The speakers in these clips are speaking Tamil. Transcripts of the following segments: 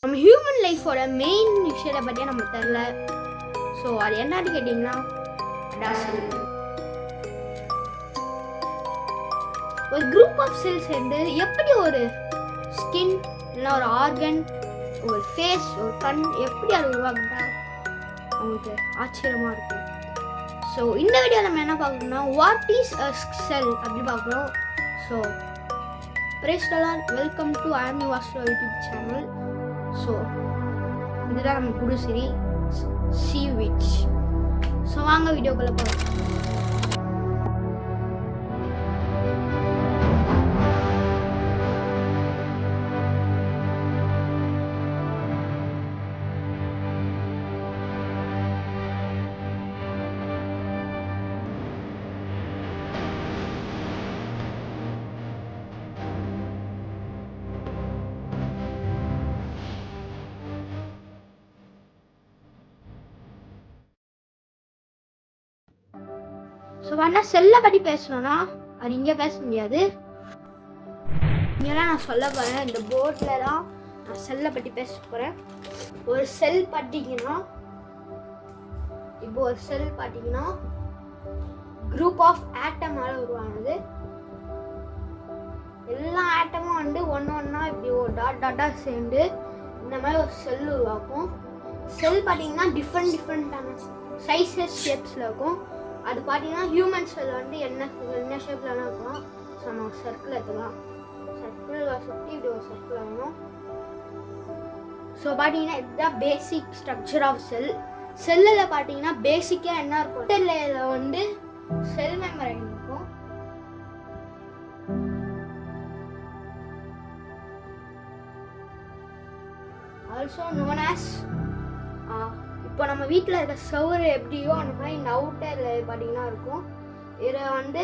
நம்ம ஹியூமன் லைஃபோட மெயின் விஷயத்தை பற்றியே நம்ம தெரில. ஸோ அது என்னன்னு கேட்டிங்கன்னா ஒரு குரூப் ஆஃப் செல்ஸ் வந்து எப்படி ஒரு ஸ்கின் இல்லை ஒரு ஆர்கன், ஒரு ஃபேஸ், ஒரு கண் எப்படி அது உருவாக்குட்டா அவங்களுக்கு ஆச்சரியமாக இருக்கும். ஸோ இந்த வீடியோ நம்ம என்ன பார்க்கணும்னா வாட் இஸ் அ செல் அப்படி பார்க்குறோம். So praise the lord, welcome to army வாஸ்டோ யூடியூப் சேனல். ஸோ இதுதான் நம்ம புது சீரிஸ் சி விச். ஸோ வாங்க வீடியோக்குள்ளே போகலாம். ஸோ வேணா செல்லை பற்றி பேசணும்னா அது இங்கே பேச முடியாது. இங்கெல்லாம் நான் சொல்ல போகிறேன், இந்த போர்டில் தான் நான் செல்லை பற்றி பேச போகிறேன். ஒரு செல் பார்த்தீங்கன்னா, இப்போ ஒரு செல் பார்த்தீங்கன்னா குரூப் ஆஃப் ஆட்டமால் உருவானது. எல்லா ஆட்டமும் வந்து ஒன்று ஒன்றா இப்படி ஒரு டாட்டாக சேர்ந்து இந்த மாதிரி ஒரு செல் உருவாக்கும். செல் பார்த்தீங்கன்னா டிஃப்ரெண்டான சைஸஸ் ஷேப்ஸில் இருக்கும். அது பார்த்தீங்கன்னா ஹியூமன் செல் வந்து என்ன ஷேப்லலாம் இருக்கும். ஸோ நம்ம ஒரு சர்க்கிள் எடுத்துக்கலாம், சர்க்கிள் சுற்றி இப்படி ஒரு சர்க்கிள் ஆகணும். ஸோ பார்த்தீங்கன்னா இதுதான் பேசிக் ஸ்ட்ரக்சர் ஆஃப் செல். செல்லில் பார்த்தீங்கன்னா பேசிக்காக என்ன இருக்கும், இதில் வந்து செல் மெம்பரைன் இருக்கும். ஆல்சோ நோன் ஆஸ், இப்போ நம்ம வீட்டில் இருக்க சவுறு எப்படியோ அந்த மாதிரி இந்த அவுட்டர் பார்த்தீங்கன்னா இருக்கும். இதை வந்து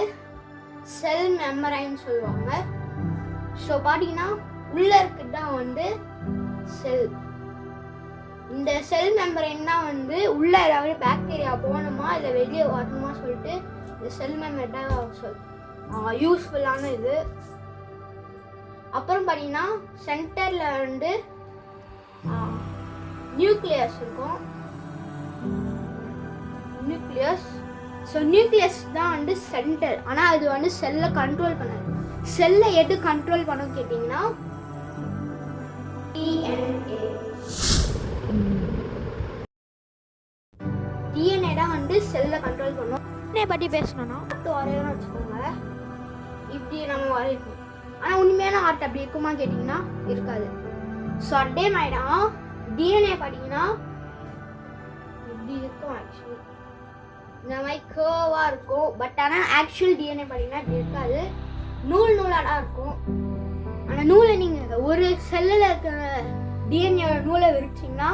செல் மெம்பரைன்னு சொல்லுவாங்க. ஸோ பார்த்தீங்கன்னா உள்ளே இருக்கிறது தான் வந்து செல். இந்த செல் மெம்பரைன் தான் வந்து உள்ளே ஏதாவது பாக்டீரியா போகணுமா இல்லை வெளியே வரணுமா சொல்லிட்டு இந்த செல் மெம்பர் தான் யூஸ்ஃபுல்லான இது. அப்புறம் பார்த்தீங்கன்னா சென்டரில் வந்து நியூக்ளியஸ் இருக்கும். நியூக்ளியஸ், ஸோ நியூக்ளியஸ் தான் வந்து சென்டர். ஆனால் அது வந்து செல்லை கண்ட்ரோல் பண்ணாது. செல்லை எது கண்ட்ரோல் பண்ணணும் கேட்டிங்கன்னா டிஎன்ஏ தான் வந்து செல்லை கண்ட்ரோல் பண்ணும். டிஎன்ஏ பற்றி பேசணும்னா வரையணும்னு வச்சுக்கோங்க, இப்படி நம்ம வரையணும். ஆனால் உண்மையான ஆர்ட் அப்படி இருக்குமா கேட்டிங்கன்னா இருக்காது. ஸோ அதே மாதிரி தான் டிஎன்ஏ பார்த்தீங்கன்னா இப்படி இருக்கும். ஆக்சுவலி இந்த மாதிரி கர்வாக இருக்கும். பட் ஆனால் ஆக்சுவல் டிஎன்ஏ பார்த்தீங்கன்னா இப்படி இருக்காது, நூலாக தான் இருக்கும். ஆனால் நூலை நீங்கள் ஒரு செல்லில் இருக்கிற டிஎன்ஏ நூலை விரிச்சிங்கன்னா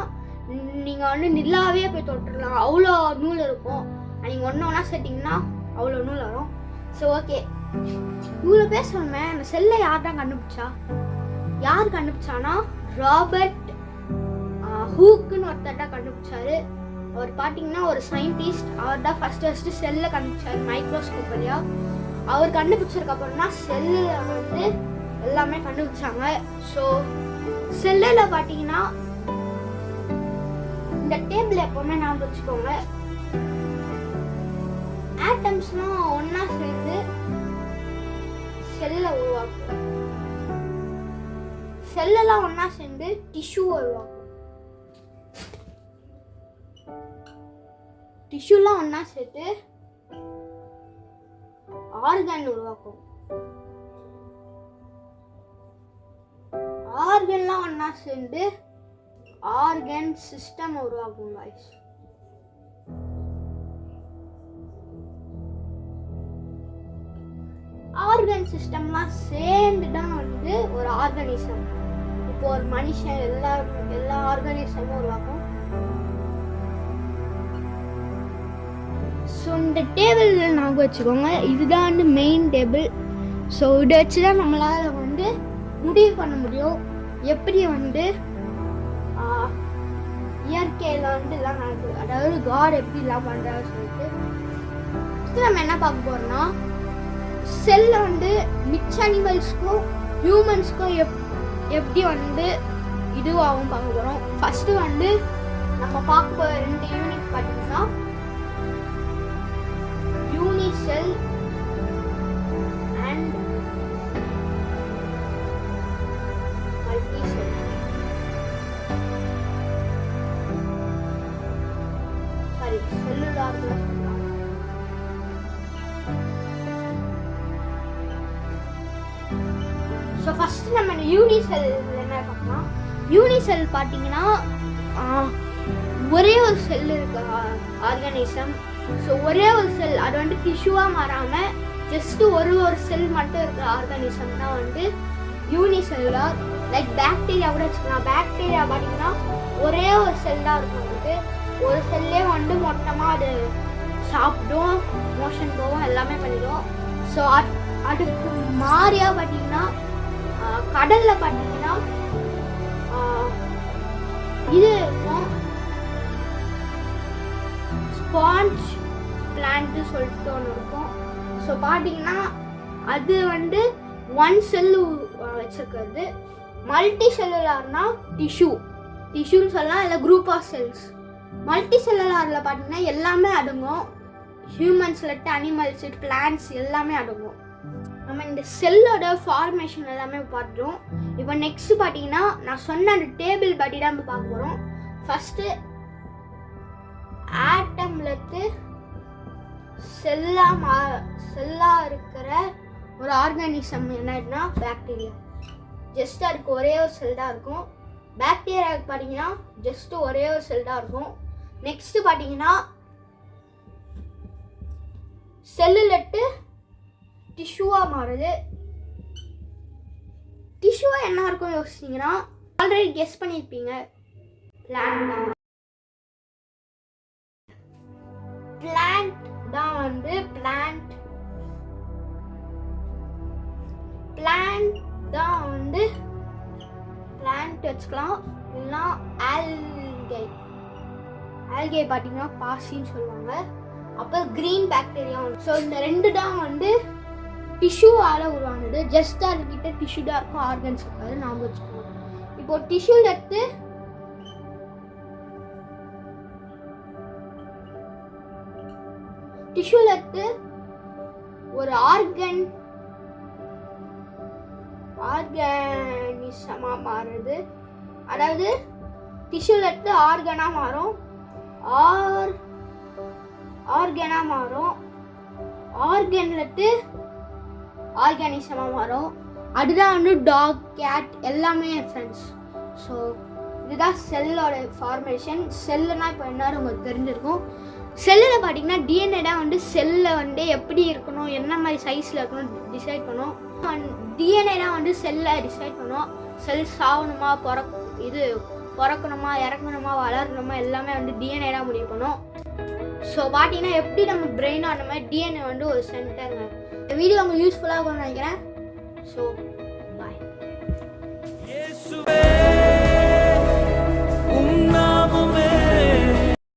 நீங்கள் வந்து நில்லாவே போய் தொட்டுடலாம், அவ்வளோ நூல் இருக்கும். நீங்கள் ஒன்றா சேர்த்திங்கன்னா அவ்வளோ நூல் வரும். ஸோ ஓகே, இவ்வளோ பேசணுமே, அந்த செல்லை யார் தான் கண்டுபிடிச்சா? யார் கண்டுபிடிச்சானா ராபர்ட் ஹூக்குன்னு ஒருத்தர் தான் கண்டுபிடிச்சாரு. அவர் பார்த்தீங்கன்னா ஒரு சயின்டிஸ்ட். அவர் தான் ஃபஸ்ட்டு செல்லை கண்டுபிடிச்சாரு மைக்ரோஸ்கோப் வழியா. அவர் கண்டுபிடிச்சதுக்கப்புறம் தான் செல்லில் வந்து எல்லாமே கண்டுபிடிச்சாங்க. ஸோ செல்லில் பார்த்தீங்கன்னா இந்த டேபிள் எப்போவுமே ஞாபகம் வச்சுக்கோங்க, ஆட்டம்ஸ்லாம் ஒன்றா சேர்ந்து செல்லை உருவாக்கும். செல்லெல்லாம் ஒன்றா சேர்ந்து டிஷ்யூ உருவாக்கும். டிஷ்யூலாம் ஒன்றா சேர்த்து ஆர்கன் உருவாக்கும். ஆர்கன்லாம் ஒன்றா சேர்ந்து ஆர்கன் சிஸ்டம் உருவாக்கும். गाइस, ஆர்கன் சிஸ்டம்லாம் சேர்ந்து தான் வந்து ஒரு ஆர்கனிசம். இப்போ ஒரு மனுஷன் எல்லா ஆர்கனிசமும் உருவாக்கும். ஸோ இந்த டேபிள் ஞாபகம் வச்சுக்கோங்க, இதுதான் வந்து மெயின் டேபிள். ஸோ இதை வச்சு தான் நம்மளால் வந்து முடிவு பண்ண முடியும் எப்படி வந்து இயற்கையில் வந்து எல்லாம் நடக்குது, அதாவது காட் எப்படி எல்லாம் பண்ணுறாரு சொல்லிட்டு. நம்ம என்ன பார்க்க போகிறோம்னா செல்ல வந்து மிச்ச அனிமல்ஸ்க்கும் ஹியூமன்ஸ்க்கும் எப்படி வந்து இதுவாகவும் பார்க்க போகிறோம். ஃபஸ்ட்டு வந்து நம்ம பார்க்க போகிற 2 யூனிட் பார்த்தீங்கன்னா unicell and multicell. Sorry, cellular. So first நம்ம இந்த யூனிசெல் என்ன பார்க்கலாம். யூனிசெல் பார்த்தீங்கன்னா ஒரே ஒரு செல் இருக்க ஆர்கானிசம். ஸோ ஒரே ஒரு செல், அது வந்து டிஷ்யூவாக மாறாமல் ஜஸ்ட்டு ஒரு செல் மட்டும் இருக்கிற ஆர்கானிசம் தான் வந்து யூனிசெல்லுலார். லைக் பாக்டீரியா கூட வச்சுக்கலாம். பாக்டீரியா பார்த்தீங்கன்னா ஒரே ஒரு செல் தான் இருக்கும். வந்து ஒரு செல்லே வந்து மொத்தமாக அது சாப்பிடும், மோஷன் போகும், எல்லாமே பண்ணிடும். ஸோ அதுக்கு மாறியாக பார்த்தீங்கன்னா கடலில் பார்த்தீங்கன்னா இது இருக்கும், ஸ்பாஞ்ச் பிளான்ட்டு சொல்லிட்டு ஒன்று இருக்கும். ஸோ பார்த்தீங்கன்னா அது வந்து ஒன் செல்லு வச்சுருக்கிறது. மல்டி செல்லுலார்னா டிஷ்யூன்னு சொல்லலாம், இல்லை குரூப் ஆஃப் செல்ஸ். மல்டி செல்லுலாரில் பார்த்தீங்கன்னா எல்லாமே அடங்கும். ஹியூமன்ஸில் அனிமல்ஸ், பிளான்ட்ஸ் எல்லாமே அடங்கும். நம்ம இந்த செல்லோட ஃபார்மேஷன் எல்லாமே பார்த்துட்டோம். இப்போ நெக்ஸ்ட் பார்த்தீங்கன்னா நான் சொன்ன அந்த டேபிள் படி தான் நம்ம பார்க்க போகிறோம். ஃபஸ்ட்டு ஆட்டம்லேருந்து செல்லாக இருக்கிற ஒரு ஆர்கானிசம் என்னன்னா பாக்டீரியா. ஜஸ்ட் அதுக்கு ஒரே ஒரு செல் தான் இருக்கும். பாக்டீரியாவுக்கு பார்த்தீங்கன்னா ஜஸ்ட் ஒரே ஒரு செல் தான் இருக்கும். நெக்ஸ்ட்டு பார்த்தீங்கன்னா செல்லுலட்டு டிஷ்யூவாக மாறுது. டிஷ்யூவாக என்ன இருக்கும் யோசிச்சிங்கன்னா ஆல்ரெடி கெஸ் பண்ணியிருப்பீங்க, பிளான்ட் தான். பிளான்ட் தான் வந்து பிளான்ட் தான் வந்து பிளான்ட் வச்சுக்கலாம். இல்லைன்னா ஆல்கே பார்த்தீங்கன்னா பாசின்னு சொல்லுவாங்க. அப்புறம் க்ரீன் பாக்டீரியா. ஸோ இந்த 2 தான் வந்து டிஷ்யூவால் உருவானது. ஜஸ்ட் அதுக்கிட்ட டிஷ்யூ தான் இருக்கும், ஆர்கன்ஸ் இருக்காது, நாம் வச்சுக்கணும். இப்போ டிஷ்யூவில் எடுத்து ஒரு ஆர்கானிசமாக மாறுது. அதாவது டிஷ்யூவில் எடுத்து ஆர்கனாக மாறும், ஆர்கனாக மாறும், ஆர்கன்லட்டு ஆர்கானிசமாக மாறும். அதுதான் வந்து டாக், கேட் எல்லாமே ஃப்ரெண்ட்ஸ். ஸோ இதுதான் செல்லோட ஃபார்மேஷன். செல்லுனா இப்போ என்னன்னு உங்களுக்கு தெரிஞ்சிருக்கும். செல்லில் பார்த்தீங்கன்னா டிஎன்ஏ தான் வந்து செல்லை வந்து எப்படி இருக்கணும், என்ன மாதிரி சைஸில் இருக்கணும் டிசைட் பண்ணும். டிஎன்ஏ தான் வந்து செல்லை டிசைட் பண்ணும். செல் சாகணுமா, பிறக்கணுமா, இறக்கணுமா, வளரணுமா, எல்லாமே வந்து டிஎன்ஏ தான் முடிவு பண்ணும். ஸோ பார்த்தீங்கன்னா எப்படி நம்ம பிரெயின் அந்த மாதிரி டிஎன்ஏ வந்து ஒரு சென்டருங்க. இந்த வீடியோ உங்களுக்கு யூஸ்ஃபுல்லாக இருக்கும்னு நினைக்கிறேன். ஸோ